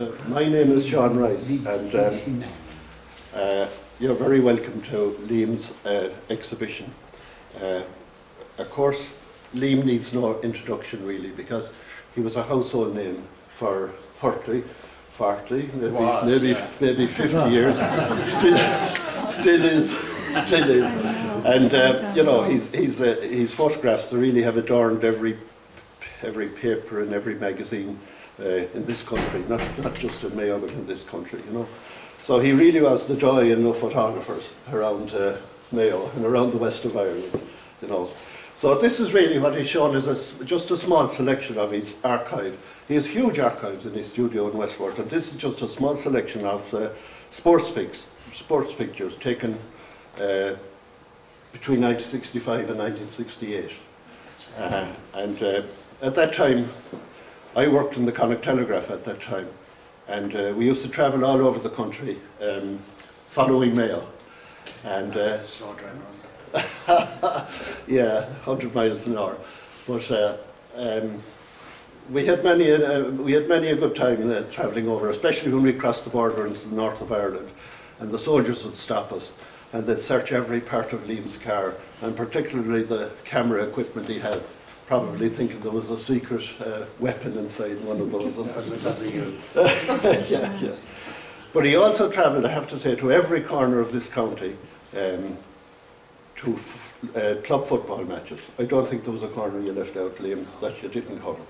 My name is Sean Rice, and you're very welcome to Liam's exhibition. Of course, Liam needs no introduction really, because he was a household name for 30, 40, maybe 50 years. Still is. And you know, his photographs, they really have adorned every paper and every magazine in this country, not just in Mayo, but in this country, you know. So he really was the joy of photographers around Mayo and around the west of Ireland, you know. So this is really what he's shown as just a small selection of his archive. He has huge archives in his studio in Westport, and this is just a small selection of sports pictures taken between 1965 and 1968. And at that time, I worked in the Connacht Telegraph at that time, and we used to travel all over the country following Mayo. And slow drive around. yeah, 100 miles an hour. But we had many a good time travelling over, especially when we crossed the border into the north of Ireland, and the soldiers would stop us and they'd search every part of Liam's car, and particularly the camera equipment he had, probably thinking there was a secret weapon inside one of those. Yeah. But he also travelled, I have to say, to every corner of this county to club football matches. I don't think there was a corner you left out, Liam, that you didn't cover.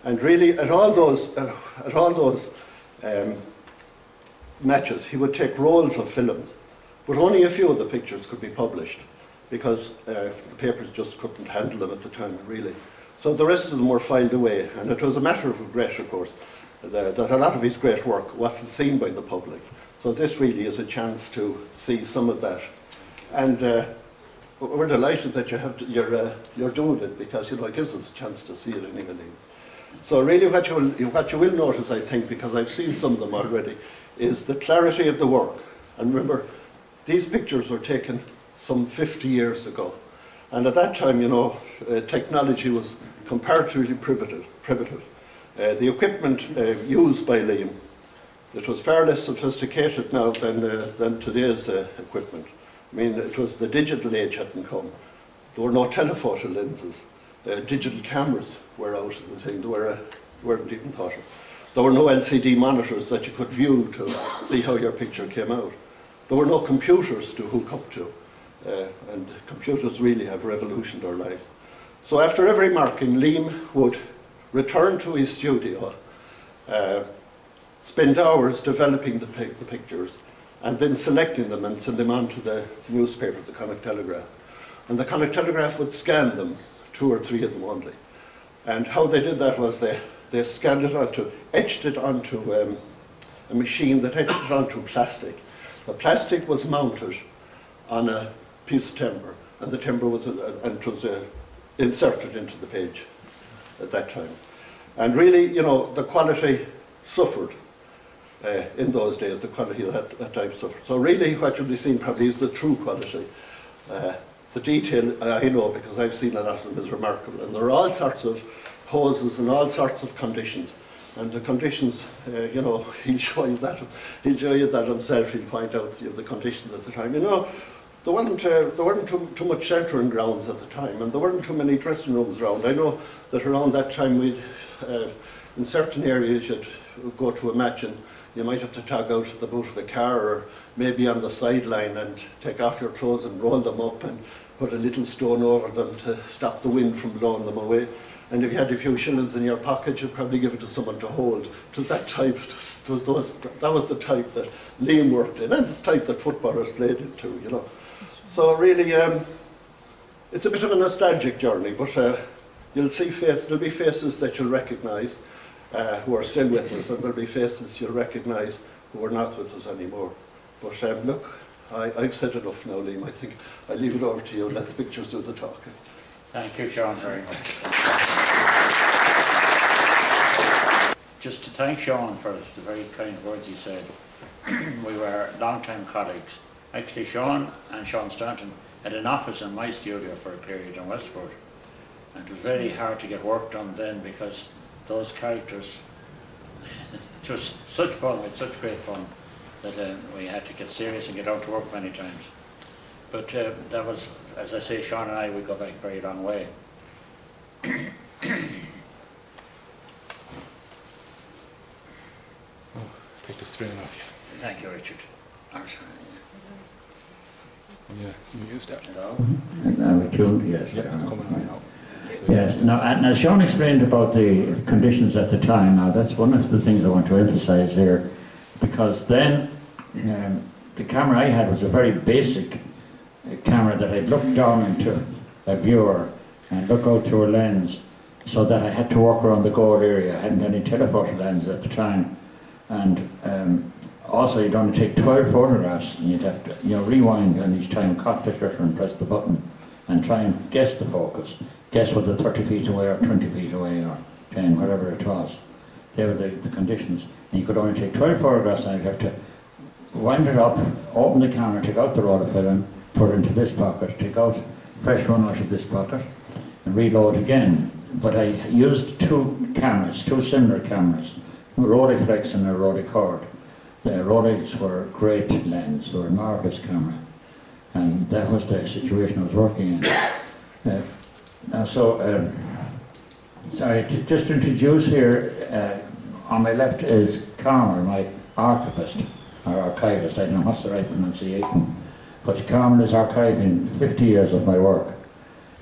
And really, at all those matches, he would take rolls of films, but only a few of the pictures could be published, because the papers just couldn't handle them at the time, really. So the rest of them were filed away, and it was a matter of regret, of course, that a lot of his great work wasn't seen by the public. So this really is a chance to see some of that. And we're delighted that you're doing it, because, you know, it gives us a chance to see it anyway. So really what you will notice, I think, because I've seen some of them already, is the clarity of the work. And remember, these pictures were taken some 50 years ago. And at that time, you know, technology was comparatively primitive. The equipment used by Liam, it was far less sophisticated now than today's equipment. I mean, it was the digital age hadn't come. There were no telephoto lenses. Digital cameras were out of the thing. They weren't even thought of. There were no LCD monitors that you could view to see how your picture came out. There were no computers to hook up to. And computers really have revolutionized our life. So after every marking, Liam would return to his studio, spend hours developing the pictures, and then selecting them and send them on to the newspaper, the Connacht Telegraph. And the Connacht Telegraph would scan them, 2 or 3 of them only. And how they did that was they scanned it etched it onto a machine that etched it onto plastic. The plastic was mounted on a piece of timber, and the timber was inserted into the page at that time. And really, you know, the quality suffered in those days. The quality of that time suffered. So really, what you'll be seeing probably is the true quality. The detail, I know, because I've seen a lot of them, is remarkable. And there are all sorts of poses and all sorts of conditions. And the conditions, you know, he'll show you that himself. He'll point out the conditions at the time. You know, there weren't too much sheltering grounds at the time, and there weren't too many dressing rooms around. I know that around that time, in certain areas, you'd go to a match and you might have to tug out the boot of a car, or maybe on the sideline, and take off your clothes and roll them up and put a little stone over them to stop the wind from blowing them away. And if you had a few shillings in your pocket, you'd probably give it to someone to hold. It was that type, that was the type that Liam worked in, and it's the type that footballers played in too, you know. So really, it's a bit of a nostalgic journey, but you'll see there'll be faces that you'll recognise who are still with us, and there'll be faces you'll recognise who are not with us anymore. But look, I've said enough now, Liam. I think I'll leave it over to you and let the pictures do the talking. Thank you, Sean, very much. Just to thank Sean for the very kind words he said. We were long-time colleagues. Actually, Sean and Sean Stanton had an office in my studio for a period in Westport. And it was very hard to get work done then, because those characters it was such fun, we had such great fun, that we had to get serious and get out to work many times. But that was, as I say, Sean and I, we go back a very long way. Take the strain off you. Thank you, Richard. I'm sorry. Yeah, you used that. Hello? Now we tuned, yes. Yeah, it's coming on now. Yes, now, and as Sean explained about the conditions at the time, now that's one of the things I want to emphasise here, because then the camera I had was a very basic camera that I'd look down into a viewer and look out through a lens, so that I had to work around the goal area. I hadn't any telephoto lens at the time, and also you'd only take 12 photographs, and you'd have to rewind on each time, cock the shutter and press the button and try and guess the focus, guess whether 30 feet away or 20 feet away or 10, whatever it was. They were the conditions, and you could only take 12 photographs, and you'd have to wind it up, open the camera, take out the roll of film, put it into this pocket, take out fresh one out of this pocket and reload again. But I used two cameras, two similar cameras, a Rolleiflex and a Rolleicord. The Rolleis were great lens, they were a marvellous camera, and that was the situation I was working in. Sorry, just to introduce here, on my left is Carmer, my archivist, or archivist, I don't know what's the right pronunciation, but Carmer is archiving 50 years of my work,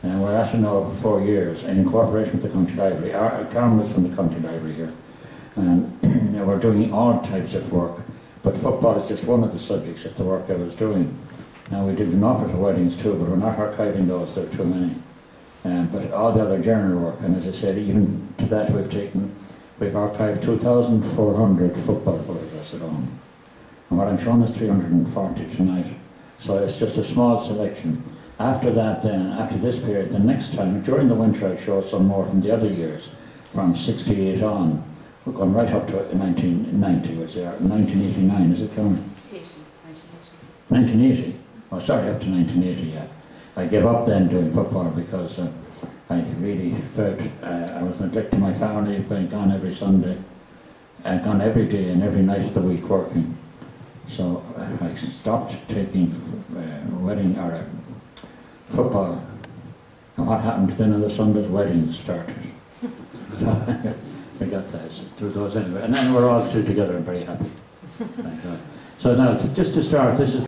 and we're at it now for 4 years in cooperation with the County Library. Carmer is from the County Library here, and we're doing all types of work, but football is just one of the subjects of the work I was doing. Now we did an awful lot of weddings too, but we're not archiving those, there are too many. But all the other general work, and as I said, even to that we've archived 2,400 football photographs alone. And what I'm showing is 340 tonight. So it's just a small selection. After that then, after this period, the next time, during the winter I'll show some more from the other years, from 68 on. We're going right up to 1990, was there, 1989, is it coming? 1980? Oh sorry, up to 1980, yeah. I gave up then doing football because I really felt I was neglecting my family, being gone every Sunday, and gone every day and every night of the week working. So I stopped taking wedding or football, and what happened then on the Sundays, weddings started. So I got that through those anyway, and then we're all still together and very happy. Thank God. So now, just to start, this is